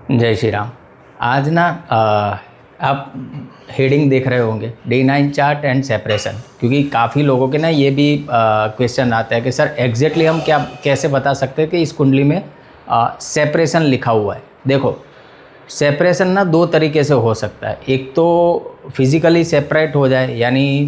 जय श्री राम। आज ना आप हेडिंग देख रहे होंगे D9 चार्ट एंड सेपरेशन, क्योंकि काफ़ी लोगों के ना ये भी क्वेश्चन आता है कि सर एग्जैक्टली हम क्या कैसे बता सकते हैं कि इस कुंडली में सेपरेशन लिखा हुआ है। देखो, सेपरेशन ना दो तरीके से हो सकता है। एक तो फिज़िकली सेपरेट हो जाए, यानी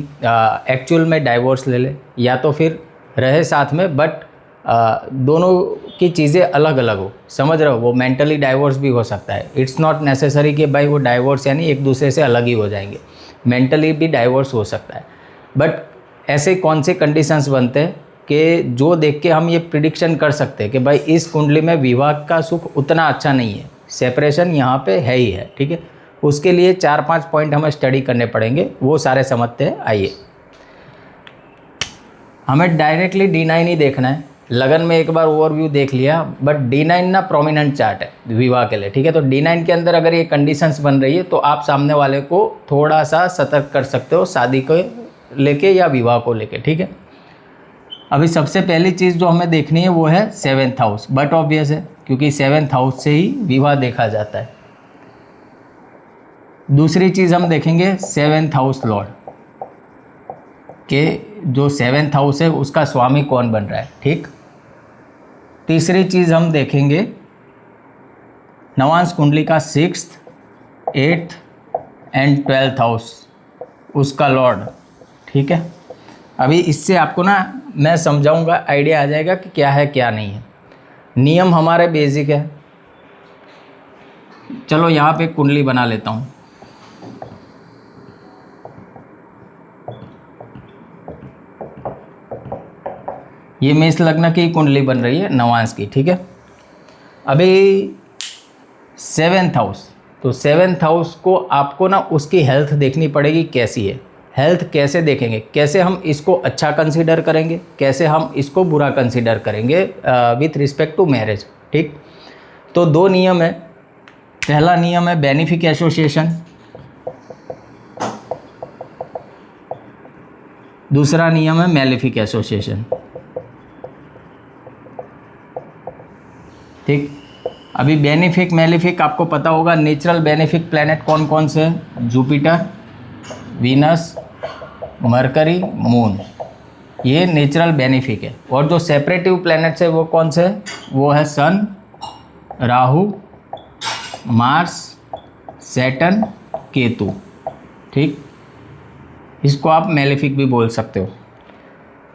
एक्चुअल में डाइवोर्स ले ले, या तो फिर रहे साथ में बट दोनों की चीज़ें अलग अलग हो। समझ रहे हो? वो मेंटली डाइवोर्स भी हो सकता है। इट्स नॉट नेसेसरी कि भाई वो डाइवोर्स यानी एक दूसरे से अलग ही हो जाएंगे, मेंटली भी डाइवोर्स हो सकता है। बट ऐसे कौन से कंडीशंस बनते हैं कि जो देख के हम ये प्रिडिक्शन कर सकते हैं कि भाई इस कुंडली में विवाह का सुख उतना अच्छा नहीं है, सेपरेशन यहाँ पे है ही है। ठीक है, उसके लिए 4-5 पॉइंट हमें स्टडी करने पड़ेंगे, वो सारे समझते हैं। आइए, हमें डायरेक्टली D9 ही देखना है। लगन में एक बार ओवरव्यू देख लिया, बट D9 ना प्रोमिनेंट चार्ट है विवाह के लिए। ठीक है, तो D9 के अंदर अगर ये कंडीशंस बन रही है तो आप सामने वाले को थोड़ा सा सतर्क कर सकते हो, शादी को लेके या विवाह को लेके। ठीक है, अभी सबसे पहली चीज़ जो हमें देखनी है वो है 7th हाउस। बट ऑब्वियस है, क्योंकि 7th हाउस से ही विवाह देखा जाता है। दूसरी चीज़ हम देखेंगे 7th हाउस लॉर्ड के, जो 7th हाउस है उसका स्वामी कौन बन रहा है। ठीक, तीसरी चीज़ हम देखेंगे नवांश कुंडली का 6th, 8th and 12th house, उसका लॉर्ड। ठीक है, अभी इससे आपको ना मैं समझाऊंगा, आइडिया आ जाएगा कि क्या है क्या नहीं है। नियम हमारे बेसिक है। चलो यहाँ पे कुंडली बना लेता हूँ। ये मेष लग्न की कुंडली बन रही है, नवांश की। ठीक है, अभी 7th हाउस, तो 7th हाउस को आपको ना उसकी हेल्थ देखनी पड़ेगी कैसी है। हेल्थ कैसे देखेंगे, कैसे हम इसको अच्छा कंसीडर करेंगे, कैसे हम इसको बुरा कंसीडर करेंगे विथ रिस्पेक्ट टू मैरिज। ठीक, तो दो नियम है। पहला नियम है बेनिफिक एसोसिएशन, दूसरा नियम है मेलिफिक एसोसिएशन। ठीक, अभी बेनिफिक मेलिफिक आपको पता होगा। नेचुरल बेनिफिक प्लैनेट कौन कौन से हैं? जुपिटर, वीनस, मरकरी, मून, ये नेचुरल बेनिफिक है। और जो सेपरेटिव प्लैनेट्स है वो कौन से? वो है सन, राहु, मार्स, सैटर्न, केतु। ठीक, इसको आप मेलिफिक भी बोल सकते हो।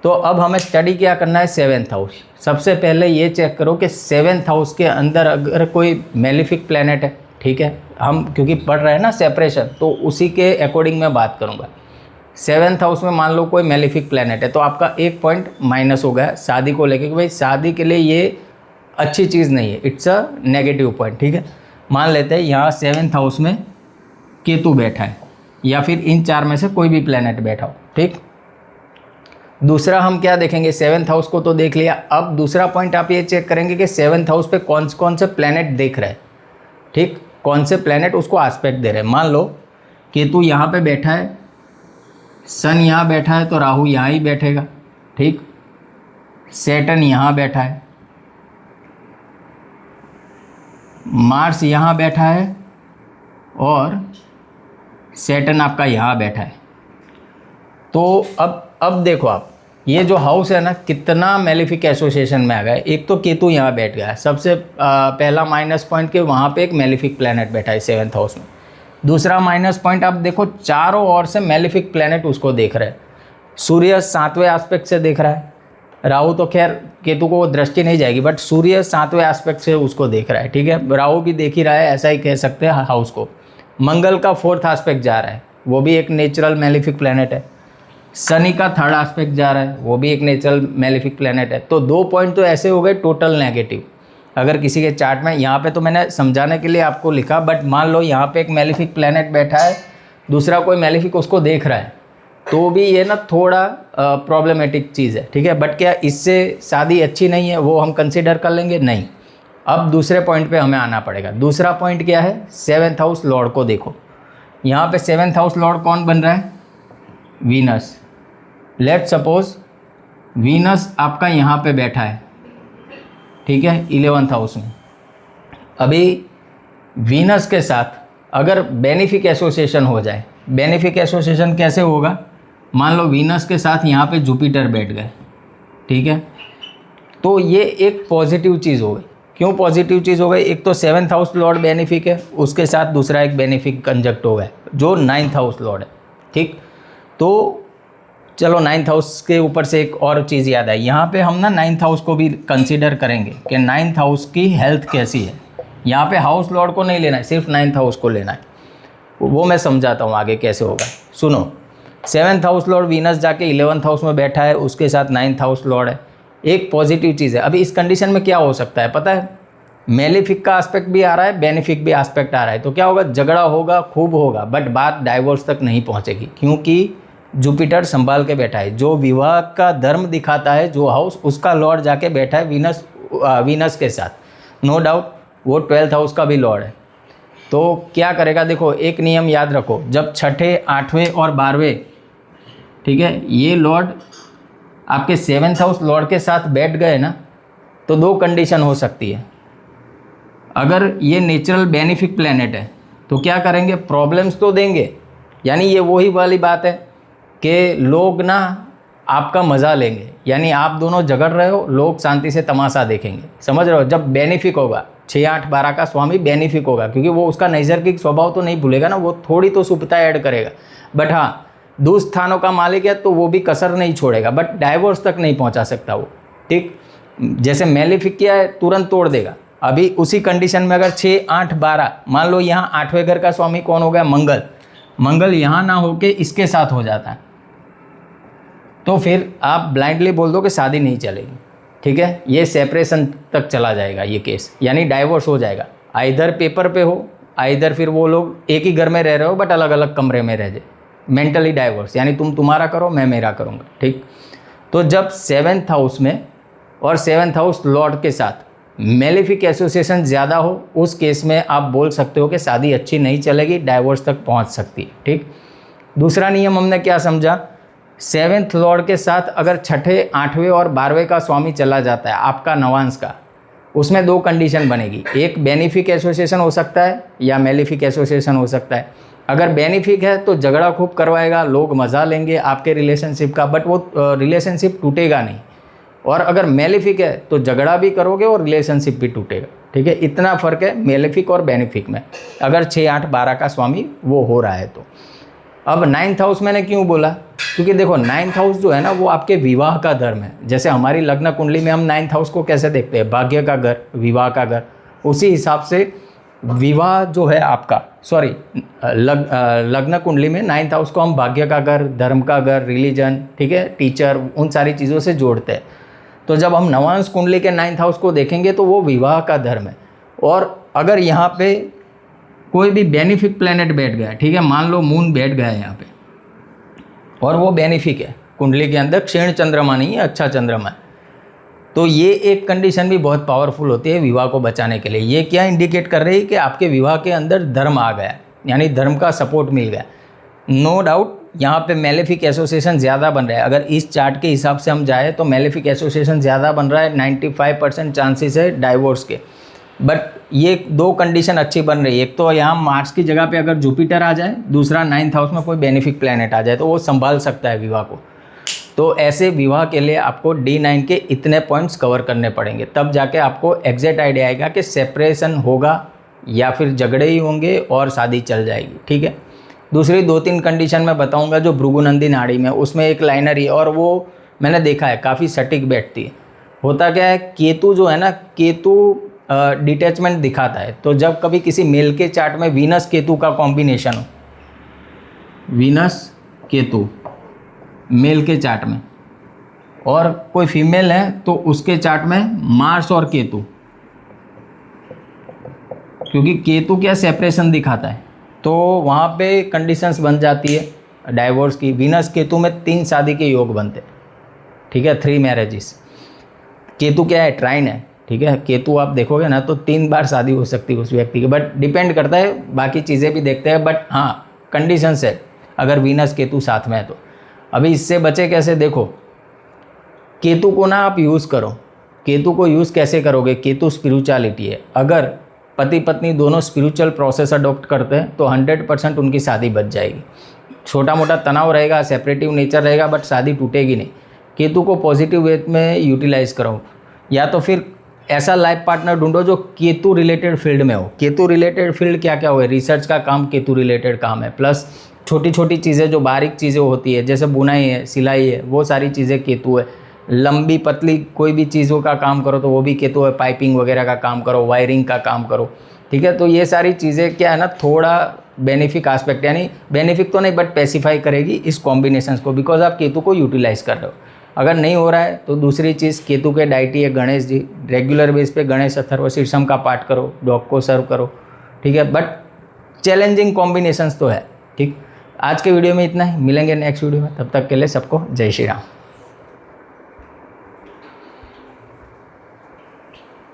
तो अब हमें स्टडी क्या करना है? 7th house. सबसे पहले ये चेक करो कि 7th हाउस के अंदर अगर कोई मेलिफिक प्लैनेट है। ठीक है, हम क्योंकि पढ़ रहे हैं ना सेपरेशन, तो उसी के अकॉर्डिंग मैं बात करूँगा। 7th हाउस में मान लो कोई मेलिफिक प्लैनेट है, तो आपका एक पॉइंट माइनस हो गया शादी को लेकर कि भाई शादी के लिए ये अच्छी चीज़ नहीं है, इट्स अ नेगेटिव पॉइंट। ठीक है, मान लेते हैं यहाँ 7th हाउस में केतु बैठा है, या फिर इन चार में से कोई भी प्लैनेट बैठा हो। ठीक, दूसरा हम क्या देखेंगे? 7th हाउस को तो देख लिया। अब दूसरा पॉइंट आप ये चेक करेंगे कि 7th हाउस पे कौन से प्लैनेट देख रहे हैं। ठीक, कौन से प्लैनेट उसको एस्पेक्ट दे रहे हैं। मान लो केतु यहाँ पे बैठा है, सन यहाँ बैठा है, तो राहु यहाँ ही बैठेगा। ठीक, सैटर्न यहाँ बैठा है, मार्स यहाँ बैठा है, और सैटर्न आपका यहाँ बैठा है। तो अब देखो आप, ये जो हाउस है ना कितना मेलिफिक एसोसिएशन में आ गया है। एक तो केतु यहाँ बैठ गया है, सबसे पहला माइनस पॉइंट के वहाँ पे एक मेलिफिक प्लैनेट बैठा है 7th हाउस में। दूसरा माइनस पॉइंट आप देखो, चारों ओर से मेलिफिक प्लैनेट उसको देख रहे हैं। सूर्य 7वें एस्पेक्ट से देख रहा है। राहु तो खैर केतु को दृष्टि नहीं जाएगी, बट सूर्य 7वें एस्पेक्ट से उसको देख रहा है। ठीक है, राहु भी देख ही रहा है, ऐसा ही कह सकते हैं हाउस को। मंगल का 4th एस्पेक्ट जा रहा है, वो भी एक नेचुरल मेलिफिक प्लैनेट है। शनि का 3rd एस्पेक्ट जा रहा है, वो भी एक नेचुरल मेलिफिक प्लैनेट है। तो दो पॉइंट तो ऐसे हो गए टोटल नेगेटिव। अगर किसी के चार्ट में, यहाँ पे तो मैंने समझाने के लिए आपको लिखा, बट मान लो यहाँ पे एक मेलिफिक प्लैनेट बैठा है, दूसरा कोई मेलिफिक उसको देख रहा है, तो भी ये ना थोड़ा प्रॉब्लमेटिक चीज़ है। ठीक है, बट क्या इससे शादी अच्छी नहीं है वो हम कंसिडर कर लेंगे? नहीं। अब दूसरे पॉइंट पे हमें आना पड़ेगा। दूसरा पॉइंट क्या है? 7th हाउस लॉर्ड को देखो। यहाँ पे 7th हाउस लॉर्ड कौन बन रहा है? वीनस। लेट सपोज वीनस आपका यहाँ पे बैठा है। ठीक है, 11th हाउस में। अभी वीनस के साथ अगर बेनिफिक एसोसिएशन हो जाए, बेनिफिक एसोसिएशन कैसे होगा, मान लो वीनस के साथ यहाँ पे जुपिटर बैठ गए, ठीक है, तो ये एक पॉजिटिव चीज़ हो गई। क्यों पॉजिटिव चीज़ हो गई, एक तो 7th हाउस लॉर्ड बेनिफिक है, उसके साथ दूसरा एक बेनिफिक कंजक्ट हो गया जो 9th हाउस लॉर्ड है, ठीक। तो चलो 9th हाउस के ऊपर से एक और चीज़ याद आई, यहाँ पे हम ना 9th हाउस को भी कंसीडर करेंगे कि 9th हाउस की हेल्थ कैसी है। यहाँ पे हाउस लॉर्ड को नहीं लेना है, सिर्फ 9th हाउस को लेना है, वो मैं समझाता हूँ आगे कैसे होगा। सुनो, 7th हाउस लॉर्ड वीनस जाके 11th हाउस में बैठा है, उसके साथ 9th हाउस लॉर्ड है, एक पॉजिटिव चीज़ है। अभी इस कंडीशन में क्या हो सकता है पता है, मेलिफिक का एस्पेक्ट भी आ रहा है, बेनिफिक भी एस्पेक्ट आ रहा है, तो क्या होगा, झगड़ा होगा, खूब होगा, बट बात डाइवोर्स तक नहीं पहुँचेगी, क्योंकि जुपिटर संभाल के बैठा है। जो विवाह का धर्म दिखाता है जो हाउस, उसका लॉर्ड जाके बैठा है वीनस के साथ, नो डाउट वो 12th हाउस का भी लॉर्ड है। तो क्या करेगा, देखो एक नियम याद रखो, जब 6ठे 8वें और 12वें, ठीक है, ये लॉर्ड आपके 7th हाउस लॉर्ड के साथ बैठ गए ना, तो दो कंडीशन हो सकती है। अगर ये नेचुरल बेनिफिक प्लैनेट है तो क्या करेंगे, प्रॉब्लम्स तो देंगे, यानी ये वही वाली बात है कि लोग ना आपका मज़ा लेंगे, यानी आप दोनों झगड़ रहे हो, लोग शांति से तमाशा देखेंगे, समझ रहे हो। जब बेनिफिक होगा, 6 8 12 का स्वामी बेनिफिक होगा, क्योंकि वो उसका नैसर्गिक स्वभाव तो नहीं भूलेगा ना, वो थोड़ी तो शुभता ऐड करेगा, बट हाँ दुस्थानों का मालिक है तो वो भी कसर नहीं छोड़ेगा, बट डाइवोर्स तक नहीं पहुंचा सकता वो, ठीक। जैसे मेलिफिक किया है तुरंत तोड़ देगा। अभी उसी कंडीशन में अगर 6 8 12, मान लो यहाँ 8वें घर का स्वामी कौन हो गया, मंगल, मंगल यहाँ ना होके इसके साथ हो जाता है, तो फिर आप ब्लाइंडली बोल दो कि शादी नहीं चलेगी, ठीक है, ये सेपरेशन तक चला जाएगा ये केस, यानी डाइवोर्स हो जाएगा। आइदर पेपर पे हो, आइदर फिर वो लोग एक ही घर में रह रहे हो बट अलग अलग कमरे में रह जाए, मेंटली डाइवोर्स, यानी तुम तुम्हारा करो मैं मेरा करूँगा, ठीक। तो जब 7th हाउस में और 7th हाउस लॉर्ड के साथ मेलिफिक एसोसिएशन ज़्यादा हो, उस केस में आप बोल सकते हो कि शादी अच्छी नहीं चलेगी, डाइवोर्स तक पहुँच सकती है, ठीक। दूसरा नियम हमने क्या समझा, 7th लॉर्ड के साथ अगर 6ठे 8वें और 12वें का स्वामी चला जाता है आपका नवांश का, उसमें दो कंडीशन बनेगी, एक बेनिफिक एसोसिएशन हो सकता है या मेलिफिक एसोसिएशन हो सकता है। अगर बेनिफिक है तो झगड़ा खूब करवाएगा, लोग मज़ा लेंगे आपके रिलेशनशिप का, बट वो रिलेशनशिप टूटेगा नहीं। और अगर मेलिफिक है तो झगड़ा भी करोगे और रिलेशनशिप भी टूटेगा, ठीक है। इतना फ़र्क है मेलिफिक और बेनिफिक में, अगर 6 8 12 का स्वामी वो हो रहा है तो। अब 9th हाउस मैंने क्यों बोला, क्योंकि देखो 9th हाउस जो है ना वो आपके विवाह का धर्म है। जैसे हमारी लग्न कुंडली में हम 9th हाउस को कैसे देखते हैं, भाग्य का घर, विवाह का घर, उसी हिसाब से विवाह जो है आपका, सॉरी लग्न कुंडली में 9th हाउस को हम भाग्य का घर, धर्म का घर, रिलीजन, ठीक है, टीचर, उन सारी चीज़ों से जोड़ते हैं। तो जब हम नवांश कुंडली के 9th हाउस को देखेंगे तो वो विवाह का धर्म है। और अगर यहाँ पे कोई भी बेनिफिक प्लैनेट बैठ गया, ठीक है, मान लो मून बैठ गया है यहाँ पे और वो बेनिफिक है कुंडली के अंदर, क्षीण चंद्रमा नहीं है, अच्छा चंद्रमा है, तो ये एक कंडीशन भी बहुत पावरफुल होती है विवाह को बचाने के लिए। ये क्या इंडिकेट कर रही है कि आपके विवाह के अंदर धर्म आ गया, यानी धर्म का सपोर्ट मिल गया। नो डाउट यहाँ पे मेलेफिक एसोसिएशन ज़्यादा बन रहा है, अगर इस चार्ट के हिसाब से हम जाए तो मेलेफिक एसोसिएशन ज़्यादा बन रहा है, 95% चांसेस है डाइवोर्स के। बट ये दो कंडीशन अच्छी बन रही है, एक तो यहाँ मार्स की जगह पे अगर जुपिटर आ जाए, दूसरा 9th हाउस में कोई बेनिफिक प्लैनेट आ जाए तो वो संभाल सकता है विवाह को। तो ऐसे विवाह के लिए आपको D9 के इतने पॉइंट्स कवर करने पड़ेंगे, तब जाके आपको एग्जैक्ट आइडिया आएगा कि सेपरेशन होगा या फिर झगड़े ही होंगे और शादी चल जाएगी, ठीक है। दूसरी 2-3 कंडीशन मैं बताऊंगा जो भृगुनंदी नाड़ी में, उसमें एक लाइनर ही, और वो मैंने देखा है काफ़ी सटीक बैठती है। होता क्या है, केतु जो है ना, केतु डिटैचमेंट दिखाता है, तो जब कभी किसी मेल के चार्ट में वीनस केतु का कॉम्बिनेशन हो, वीनस केतु मेल के चार्ट में, और कोई फीमेल है तो उसके चार्ट में मार्स और केतु, क्योंकि केतु क्या सेपरेशन दिखाता है, तो वहाँ पे कंडीशंस बन जाती है डाइवोर्स की। वीनस केतु में 3 शादी के योग बनते हैं, ठीक है, 3 मैरिजेस। केतु क्या है, ट्राइन है, ठीक है। केतु आप देखोगे ना तो 3 बार शादी हो सकती है उस व्यक्ति की, बट डिपेंड करता है, बाकी चीज़ें भी देखते हैं, बट हाँ कंडीशंस है अगर वीनस केतु साथ में है तो। अभी इससे बचे कैसे, देखो केतु को ना आप यूज़ करो, केतु को यूज़ कैसे करोगे, केतु स्पिरिचुअलिटी है। अगर पति पत्नी दोनों स्पिरिचुअल प्रोसेस अडॉप्ट करते हैं तो 100% उनकी शादी बच जाएगी। छोटा मोटा तनाव रहेगा, सेपरेटिव नेचर रहेगा, बट शादी टूटेगी नहीं। केतु को पॉजिटिव वे में यूटिलाइज करो, या तो फिर ऐसा लाइफ पार्टनर ढूंढो जो केतु रिलेटेड फील्ड में हो। केतु रिलेटेड फील्ड क्या क्या हो, रिसर्च का काम केतु रिलेटेड काम है, प्लस छोटी छोटी चीज़ें जो बारीक चीज़ें होती है जैसे बुनाई है, सिलाई है, वो सारी चीज़ें केतु है। लंबी पतली कोई भी चीज़ों का काम करो तो वो भी केतु है। पाइपिंग वगैरह का काम करो, वायरिंग का काम करो, ठीक है। तो ये सारी चीज़ें क्या है ना, थोड़ा बेनिफिक आस्पेक्ट, यानी बेनिफिक तो नहीं बट पैसिफाई करेगी इस कॉम्बिनेशंस को, बिकॉज आप केतु को यूटिलाइज कर रहे हो। अगर नहीं हो रहा है तो दूसरी चीज़, केतु के डाइटी है गणेश जी, रेगुलर बेस पे गणेश अथर्व शीर्षम का पाठ करो, डॉग को सर्व करो, ठीक है। बट चैलेंजिंग कॉम्बिनेशंस तो है, ठीक। आज के वीडियो में इतना ही, मिलेंगे नेक्स्ट वीडियो में, तब तक के लिए सबको जय श्री राम।